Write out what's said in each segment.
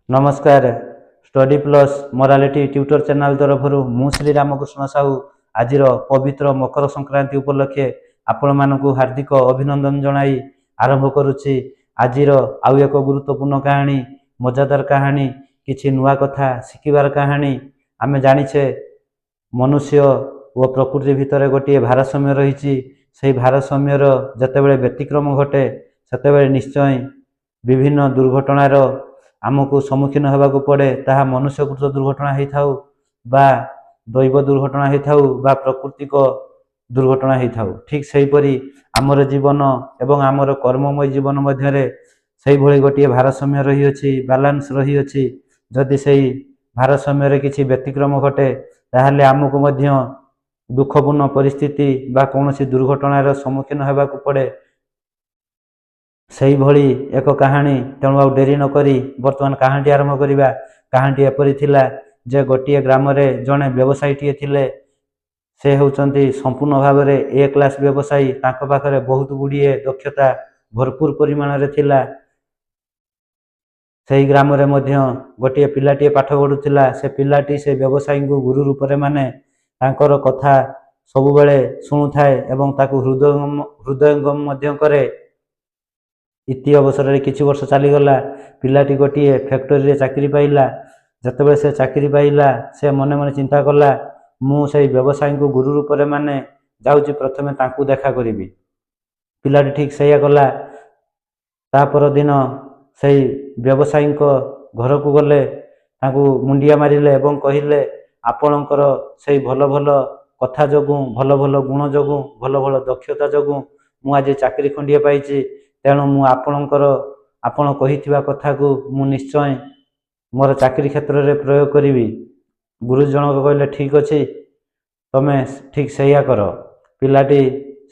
नमस्कार। Study plus morality tutor channel तरफ मु श्री रामकृष्ण साहू आज पवित्र मकर संक्रांति उपलक्षे आपण मानक हार्दिक अभिनंदन जनाई आरंभ करुच्ची। आज आउ एक गुरुत्वपूर्ण कहानी, मजादार कहानी, किछि नुआ कथा शिखिबार कहानी। आमे जानिछे मनुष्य व प्रकृति भितर गोटे भारसाम्य रही। से भारसाम्यर जतेबेले व्यतिक्रम घटे सेतेबेले निश्चय विभिन्न दुर्घटनार आमको सम्मुखीन होगाकू पड़े। ताहा मनुष्यकृत दुर्घटना होई थाउ बा दैव दुर्घटना होई थाउ बा प्राकृतिक दुर्घटना होई थाउ। ठीक सेहीपरि आमर जीवन एवं आमर कर्ममय जीवन मध्यरे सेही भली गोटे भारसाम्य रही अछि, बैलेंस रही अछि। जदि सेही भारसाम्य किछि व्यतिक्रम घटे ताहले आमको मध्य दुखपूर्ण परिस्थिति बा कौनसी दुर्घटनार सम्मुखीन होगाकू पड़े। सही भली एक कहानी। तेणु आउ डेरी नकरी वर्तमान कहानी आरंभ करिबा। कहानी एपरि थिला जे गोटे ग्राम रे जणे व्यवसायीटीए थिले। से होउचंती संपूर्ण भाव में ए क्लास व्यवसायी। तांको पाखरे बहुत गुड़िए दक्षता भरपूर परिमाण रे थिला। सेही ग्राम रे मध्य गोटे पिलाटीए पाठ पढ़ुथिला। से पिलाटी से व्यवसायी को गुरु रूप रे माने तांकर कथा सबु बेले सुनुथाए एवं ताकू हृदयंगम मध्य करे। इति अवसर में किछि वर्ष चलीगला। पिलाटी गोटे फैक्टरी रे चाकरी पाइला। जतबे से चाकरी पाइला से मने मने चिंता कला, मु से व्यवसायी को गुरु रूप में माने जाउची प्रथमे तांकू देखा करिबी। पिलाटी ठीक सैया कला। तापर दिन से व्यवसायी को घर को गले, तांकू मुंडिया मारिले एवं कहिले आपणकर से भल भल कथा जोगु, भल भल गुण जोगु, भल भल दक्षता जोगु मु आज चाकरी खंडिए पाइछि। तेणु मु आपणकर आपण कहिथिबा कथा को मु निश्चय मोर चाकरी क्षेत्र में प्रयोग करी। गुरुजी जनक कहले ठीक अच्छे, तमे ठीक सैया कर। पिलाटी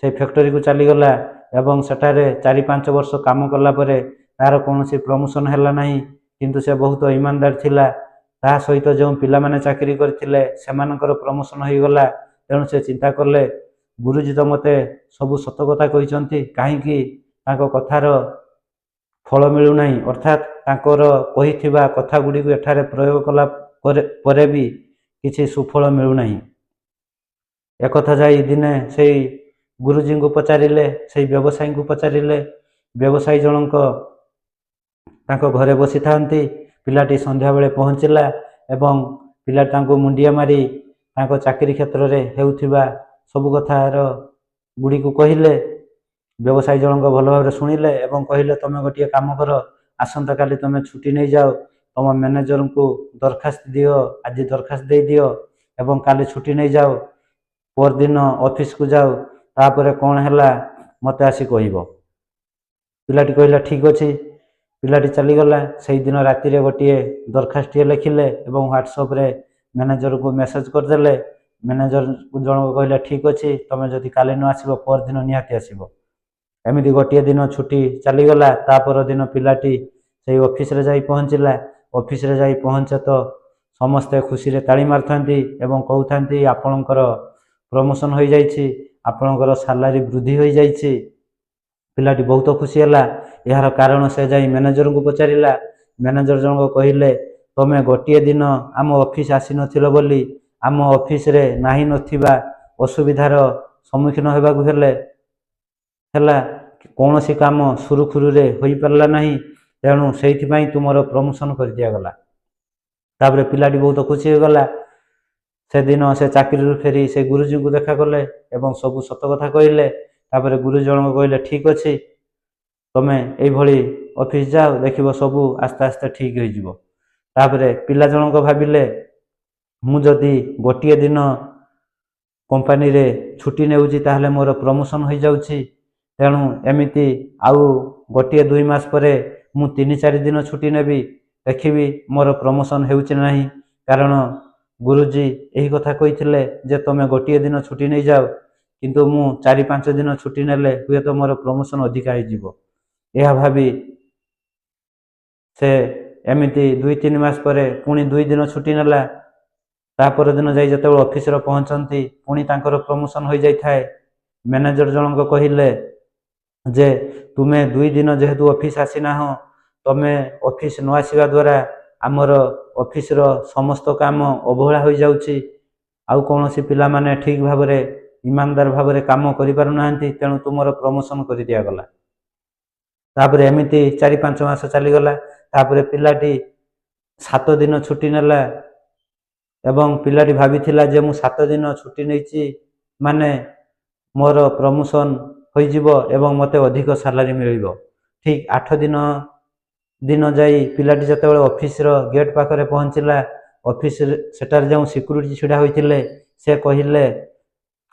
से फैक्टरी को चलीगला एवं सेठारे 4-5 वर्ष काम कला परे तार कौन प्रमोशन है नहीं। किंतु से बहुत ईमानदार थिला। ता सहित जो पिला माने चाकरी करथिले सेमानकर प्रमोशन हो गला। तेणु से चिंता कले, गुरुजी तो मते सबु सत कथा कहिसंती, काहेकि तांको कथार फल मिलू नहीं। अर्थात तांकर कहिथिबा कथा गुडी को एठारे प्रयोग कला परे भी किछि सुफल मिलू नहीं। एक कथा जाई दिने से गुरुजी को पचारिले, से व्यवसायी को पचारिले। व्यवसायी जनक तांको घरे बसी थांती। पिलाटी संध्या बेले पहुंचला एवं पिलाटी तांको मुंडिया मारी तांको चाकरी क्षेत्र रे हेउथिबा सबु कथार गुडी को कहिले। व्यवसायी जनक भल भाव शुणिले एवं कहले तुम गोटे काम कर, आसंता काली तुम छुट्टी नहीं जाओ, तुम मैनेजर को दरखास्त दियो, आज दरखास्त दे दियो एवं काली छुट्टी नहीं जाओ, पर दिन ऑफिस को जाओ, तापर कौन है मत आसी कहब। पिलाटी कहला ठीक अच्छे। पिलाटी चलीगला। से दिन राति रे गोटे दरखास्त लिखिले एवं व्हाट्सएप रे मैनेजर को मेसेज करदेले। मैनेजर जनक कहला ठीक अच्छे, तुम जदि काली न आसब पर दिन निहाती आसब। एमती गोटे दिन छुट्टी चलीगला। तापर दिन पिलाटी से ऑफिस रे जाई पहुंचला। ऑफिस रे जाई पहुंचे तो समस्ते खुशी रे ताली मारथांती एवं कहउथांती आपणकर प्रमोशन हो जाइछि, आपणकर सैलरी वृद्धि हो जाइछि। पिलाटी बहुत खुशी हैला। यार कारण से जाई मैनेजर को पचारिला। मैनेजर जनक कहिले तमे गोटे दिन आम ऑफिस आसी नथिलो बोली आम ऑफिस रे नाही नथिबा असुविधार सम्मुखीन होबाकू हेले हैला। कौन सी काम सुरुखुरु रे होई परला नहीं। तेणु से तुमर प्रमोशन कर दिया गला। तापर पिलाटी बहुत खुशी हो गला। से दिन से चाकरी फेरी से गुरुजी को देखा कले एवं सबु सत कथा कहले। तापर गुरुजी जनक कहले ठीक अच्छे, तमे एई भली ऑफिस जाओ, देखिबो सबु आस्ते आस्ते ठीक हो जिवो। तापर पिला जनक भाबिले मु जदि गोटे दिन कंपनी रे छुट्टी नेउची ताहले मोर प्रमोशन हो जाउची। तेणु एमिति आउ गोटे 2 मास परे मु 3-4 दिन छुट्टी नेबी, देखिबी मोर प्रमोशन हेउची नहीं। कारण गुरुजी यही कथा कहिथिले जे तमे गोटे दिन छुट्टी नहीं जाओ, किंतु मु 4-5 दिन छुट्टी नेले हुए तो मोर प्रमोशन अधिका हो जिवो। यह भाबी से एमिति 2-3 मास परे पुणी 2 दिन छुट्टी नेला। तापर दिन जाई जते ऑफिस रे पहुंचंती पुणी तांकर प्रमोशन हो जाई थाए। मैनेजर जनक कहिले जे तुमे 2 दिन जेहेतु ऑफिस आसीना हो, तमे ऑफिस न आसीबा द्वारा ଆମର ଅଫିସର ସମସ୍ତ କାମ ଅବହେଳା ହୋଇଯାଉଛି। ଆଉ କୌଣସି ପିଲାମାନେ ଠିକ୍ ଭାବରେ ଇମାନଦାର ଭାବରେ କାମ କରିପାରୁନାହାନ୍ତି, ତେଣୁ ତୁମର ପ୍ରମୋସନ୍ କରିଦିଆଗଲା। ତାପରେ ଏମିତି 4-5 ମାସ ଚାଲିଗଲା। ତାପରେ ପିଲାଟି 7 ଦିନ ଛୁଟି ନେଲା ଏବଂ ପିଲାଟି ଭାବିଥିଲା ଯେ ମୁଁ 7 ଦିନ ଛୁଟି ନେଇଛି ମାନେ ମୋର ପ୍ରମୋସନ୍ ହୋଇଯିବ ଏବଂ ମୋତେ ଅଧିକ ସାଲାରୀ ମିଳିବ। ଠିକ୍ 8 ଦିନ ଯାଇ ପିଲାଟି ଯେତେବେଳେ ଅଫିସର ଗେଟ୍ ପାଖରେ ପହଞ୍ଚିଲା, ଅଫିସରେ ସେଠାରେ ଯେଉଁ ସିକ୍ୟୁରିଟି ଛିଡ଼ା ହୋଇଥିଲେ ସେ କହିଲେ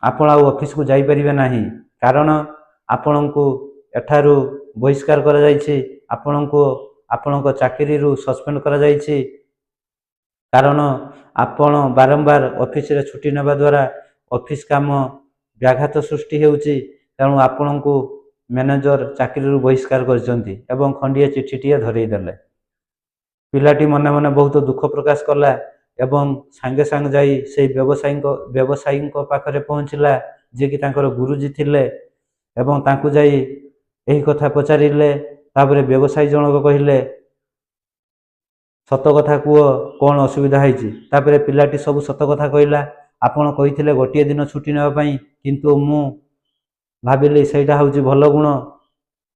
ଆପଣ ଆଉ ଅଫିସକୁ ଯାଇପାରିବେ ନାହିଁ, କାରଣ ଆପଣଙ୍କୁ ଏଠାରୁ ବହିଷ୍କାର କରାଯାଇଛି, ଆପଣଙ୍କୁ ଆପଣଙ୍କ ଚାକିରିରୁ ସସ୍ପେଣ୍ଡ କରାଯାଇଛି, କାରଣ ଆପଣ ବାରମ୍ବାର ଅଫିସରେ ଛୁଟି ନେବା ଦ୍ୱାରା ଅଫିସ କାମ ବ୍ୟାଘାତ ସୃଷ୍ଟି ହେଉଛି, ତେଣୁ ଆପଣଙ୍କୁ ମ୍ୟାନେଜର ଚାକିରିରୁ ବହିଷ୍କାର କରିଛନ୍ତି ଏବଂ ଖଣ୍ଡିଏ ଚିଠିଟିଏ ଧରେଇ ଦେଲେ। ପିଲାଟି ମନେ ମନେ ବହୁତ ଦୁଃଖ ପ୍ରକାଶ କଲା ଏବଂ ସାଙ୍ଗେ ସାଙ୍ଗେ ଯାଇ ସେଇ ବ୍ୟବସାୟୀଙ୍କ ପାଖରେ ପହଞ୍ଚିଲା, ଯିଏକି ତାଙ୍କର ଗୁରୁଜୀ ଥିଲେ, ଏବଂ ତାଙ୍କୁ ଯାଇ ଏହି କଥା ପଚାରିଲେ। ତାପରେ ବ୍ୟବସାୟୀ ଜଣକ କହିଲେ ସତ କଥା କୁହ, କ'ଣ ଅସୁବିଧା ହେଇଛି? ତାପରେ ପିଲାଟି ସବୁ ସତ କଥା କହିଲା। ଆପଣ କହିଥିଲେ ଗୋଟିଏ ଦିନ ଛୁଟି ନେବା ପାଇଁ, କିନ୍ତୁ ମୁଁ ଭାବିଲି ସେଇଟା ହେଉଛି ଭଲ ଗୁଣ,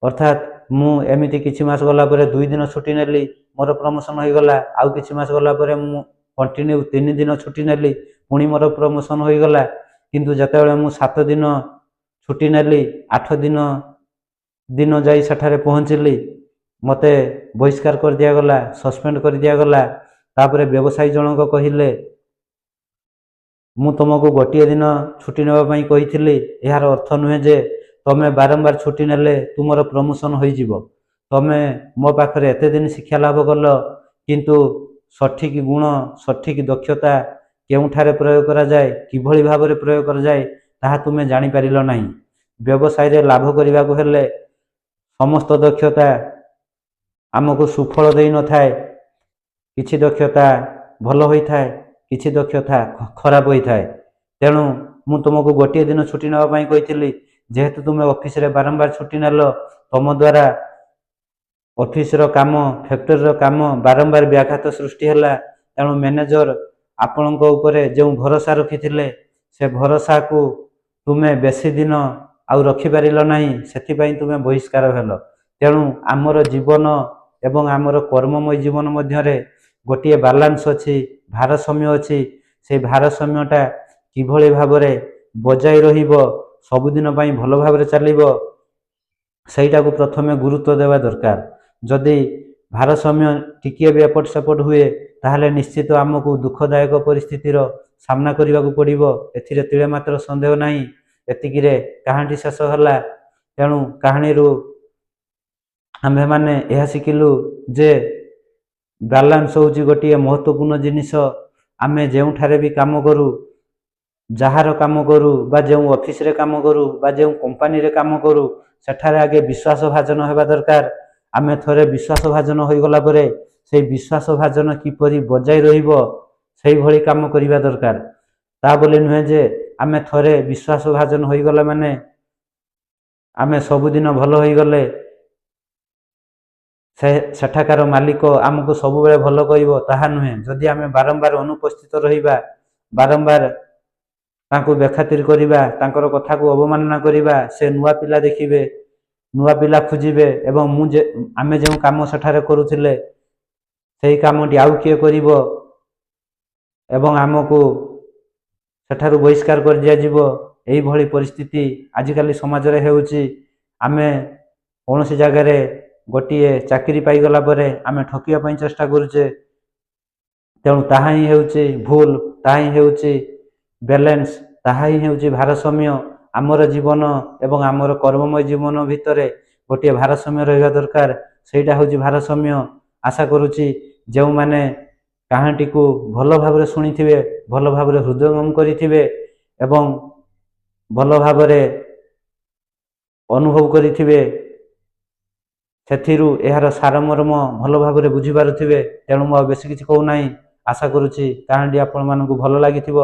ଅର୍ଥାତ୍ ମୁଁ ଏମିତି କିଛି ମାସ ଗଲା ପରେ 2 ଦିନ ଛୁଟି ନେଲି, ମୋର ପ୍ରମୋସନ୍ ହୋଇଗଲା। ଆଉ କିଛି ମାସ ଗଲା ପରେ ମୁଁ କଣ୍ଟିନ୍ୟୁ 3 ଦିନ ଛୁଟି ନେଲି, ପୁଣି ମୋର ପ୍ରମୋସନ୍ ହୋଇଗଲା। କିନ୍ତୁ ଯେତେବେଳେ ମୁଁ 7 ଦିନ ଛୁଟି ନେଲି, 8 ଦିନ ଯାଇ ସେଠାରେ ପହଞ୍ଚିଲି, ମୋତେ ବହିଷ୍କାର କରିଦିଆଗଲା, ସସ୍ପେଣ୍ଡ କରିଦିଆଗଲା। ତାପରେ ବ୍ୟବସାୟୀ ଜଣକ କହିଲେ ମୁଁ ତୁମକୁ ଗୋଟିଏ ଦିନ ଛୁଟି ନେବା ପାଇଁ କହିଥିଲି, ଏହାର ଅର୍ଥ ନୁହେଁ ଯେ ତୁମେ ବାରମ୍ବାର ଛୁଟି ନେଲେ ତୁମର ପ୍ରମୋସନ୍ ହୋଇଯିବ। ତୁମେ ମୋ ପାଖରେ ଏତେ ଦିନ ଶିକ୍ଷା ଲାଭ କଲ, କିନ୍ତୁ ସଠିକ୍ ଗୁଣ, ସଠିକ୍ ଦକ୍ଷତା କେଉଁଠାରେ ପ୍ରୟୋଗ କରାଯାଏ, କିଭଳି ଭାବରେ ପ୍ରୟୋଗ କରାଯାଏ, ତାହା ତୁମେ ଜାଣିପାରିଲ ନାହିଁ। ବ୍ୟବସାୟରେ ଲାଭ କରିବାକୁ ହେଲେ ସମସ୍ତ ଦକ୍ଷତା ଆମକୁ ସୁଫଳ ଦେଇନଥାଏ। କିଛି ଦକ୍ଷତା ଭଲ ହୋଇଥାଏ, କିଛି ଦକ୍ଷତା ଖରାପ ହୋଇଥାଏ। ତେଣୁ ମୁଁ ତୁମକୁ ଗୋଟିଏ ଦିନ ଛୁଟି ନେବା ପାଇଁ କହିଥିଲି, ଯେହେତୁ ତୁମେ ଅଫିସରେ ବାରମ୍ବାର ଛୁଟି ନେଲ, ତୁମ ଦ୍ୱାରା ଅଫିସର କାମ, ଫ୍ୟାକ୍ଟରିର କାମ ବାରମ୍ବାର ବ୍ୟାଘାତ ସୃଷ୍ଟି ହେଲା। ତେଣୁ ମ୍ୟାନେଜର ଆପଣଙ୍କ ଉପରେ ଯେଉଁ ଭରସା ରଖିଥିଲେ, ସେ ଭରସାକୁ ତୁମେ ବେଶୀ ଦିନ ଆଉ ରଖିପାରିଲ ନାହିଁ, ସେଥିପାଇଁ ତୁମେ ବହିଷ୍କାର ହେଲ। ତେଣୁ ଆମର ଜୀବନ ଏବଂ ଆମର କର୍ମମୟ ଜୀବନ ମଧ୍ୟରେ ଗୋଟିଏ ବାଲାନ୍ସ ଅଛି, ଭାରସାମ୍ୟ ଅଛି। ସେଇ ଭାରସାମ୍ୟଟା କିଭଳି ଭାବରେ ବଜାୟ ରହିବ, ସବୁଦିନ ପାଇଁ ଭଲ ଭାବରେ ଚାଲିବ, ସେଇଟାକୁ ପ୍ରଥମେ ଗୁରୁତ୍ୱ ଦେବା ଦରକାର। ଯଦି ଭାରସାମ୍ୟ ଟିକିଏ ବି ଏପଟ ସେପଟ ହୁଏ, ତାହେଲେ ନିଶ୍ଚିତ ଆମକୁ ଦୁଃଖଦାୟକ ପରିସ୍ଥିତିର ସାମ୍ନା କରିବାକୁ ପଡ଼ିବ, ଏଥିରେ ତିଳେ ମାତ୍ର ସନ୍ଦେହ ନାହିଁ। ଏତିକିରେ କାହାଣୀଟି ଶେଷ ହେଲା। ତେଣୁ କାହାଣୀରୁ ଆମ୍ଭେମାନେ ଏହା ଶିଖିଲୁ ଯେ ବାଲାନ୍ସ ହେଉଛି ଗୋଟିଏ ମହତ୍ତ୍ୱପୂର୍ଣ୍ଣ ଜିନିଷ। ଆମେ ଯେଉଁଠାରେ ବି କାମ କରୁ, ଯାହାର କାମ କରୁ, ବା ଯେଉଁ ଅଫିସରେ କାମ କରୁ, ବା ଯେଉଁ କମ୍ପାନୀରେ କାମ କରୁ, ସେଠାରେ ଆଗେ ବିଶ୍ୱାସ ଭାଜନ ହେବା ଦରକାର। ଆମେ ଥରେ ବିଶ୍ୱାସ ଭାଜନ ହୋଇଗଲା ପରେ ସେଇ ବିଶ୍ୱାସ ଭାଜନ କିପରି ବଜାୟ ରହିବ, ସେଇଭଳି କାମ କରିବା ଦରକାର। ତା ବୋଲି ନୁହେଁ ଯେ ଆମେ ଥରେ ବିଶ୍ୱାସ ଭାଜନ ହୋଇଗଲା ମାନେ ଆମେ ସବୁଦିନ ଭଲ ହୋଇଗଲେ ସେଠାକାର ମାଲିକ ଆମକୁ ସବୁବେଳେ ଭଲ କହିବ, ତାହା ନୁହେଁ। ଯଦି ଆମେ ବାରମ୍ବାର ଅନୁପସ୍ଥିତ ରହିବା, ବାରମ୍ବାର ତାଙ୍କୁ ବେଖାତିର କରିବା, ତାଙ୍କର କଥାକୁ ଅବମାନନା କରିବା, ସେ ନୂଆ ପିଲା ଦେଖିବେ, ନୂଆ ପିଲା ଖୋଜିବେ, ଏବଂ ଆମେ ଯେଉଁ କାମ ସେଠାରେ କରୁଥିଲେ ସେହି କାମଟି ଆଉ କିଏ କରିବ ଏବଂ ଆମକୁ ସେଠାରୁ ବହିଷ୍କାର କରିଦିଆଯିବ। ଏଇଭଳି ପରିସ୍ଥିତି ଆଜିକାଲି ସମାଜରେ ହେଉଛି। ଆମେ କୌଣସି ଜାଗାରେ ଗୋଟିଏ ଚାକିରି ପାଇଗଲା ପରେ ଆମେ ଠକିବା ପାଇଁ ଚେଷ୍ଟା କରୁଛେ, ତେଣୁ ତାହା ହିଁ ହେଉଛି ଭୁଲ, ତାହା ହିଁ ହେଉଛି ବ୍ୟାଲେନ୍ସ, ତାହା ହିଁ ହେଉଛି ଭାରସାମ୍ୟ। ଆମର ଜୀବନ ଏବଂ ଆମର କର୍ମମୟ ଜୀବନ ଭିତରେ ଗୋଟିଏ ଭାରସାମ୍ୟ ରହିବା ଦରକାର। ସେଇଟା ହେଉଛି ଭାରସାମ୍ୟ। ଆଶା କରୁଛି ଯେଉଁମାନେ କାହାଣୀଟିକୁ ଭଲ ଭାବରେ ଶୁଣିଥିବେ, ଭଲ ଭାବରେ ହୃଦୟଙ୍ଗମ କରିଥିବେ ଏବଂ ଭଲ ଭାବରେ ଅନୁଭବ କରିଥିବେ, ସେଥିରୁ ଏହାର ସାରମର୍ମ ଭଲ ଭାବରେ ବୁଝିପାରୁଥିବେ। ତେଣୁ ମୁଁ ଆଉ ବେଶୀ କିଛି କହୁନାହିଁ। ଆଶା କରୁଛି କାହାଣୀଟି ଆପଣମାନଙ୍କୁ ଭଲ ଲାଗିଥିବ।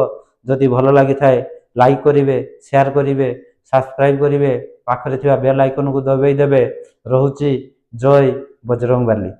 ଯଦି ଭଲ ଲାଗିଥାଏ ଲାଇକ୍ କରିବେ, ସେୟାର କରିବେ, ସବସ୍କ୍ରାଇବ୍ କରିବେ, ପାଖରେ ଥିବା ବେଲ୍ ଆଇକନକୁ ଦବାଇ ଦେବେ। ରହୁଛି। ଜୟ ବଜରଙ୍ଗବାଲି।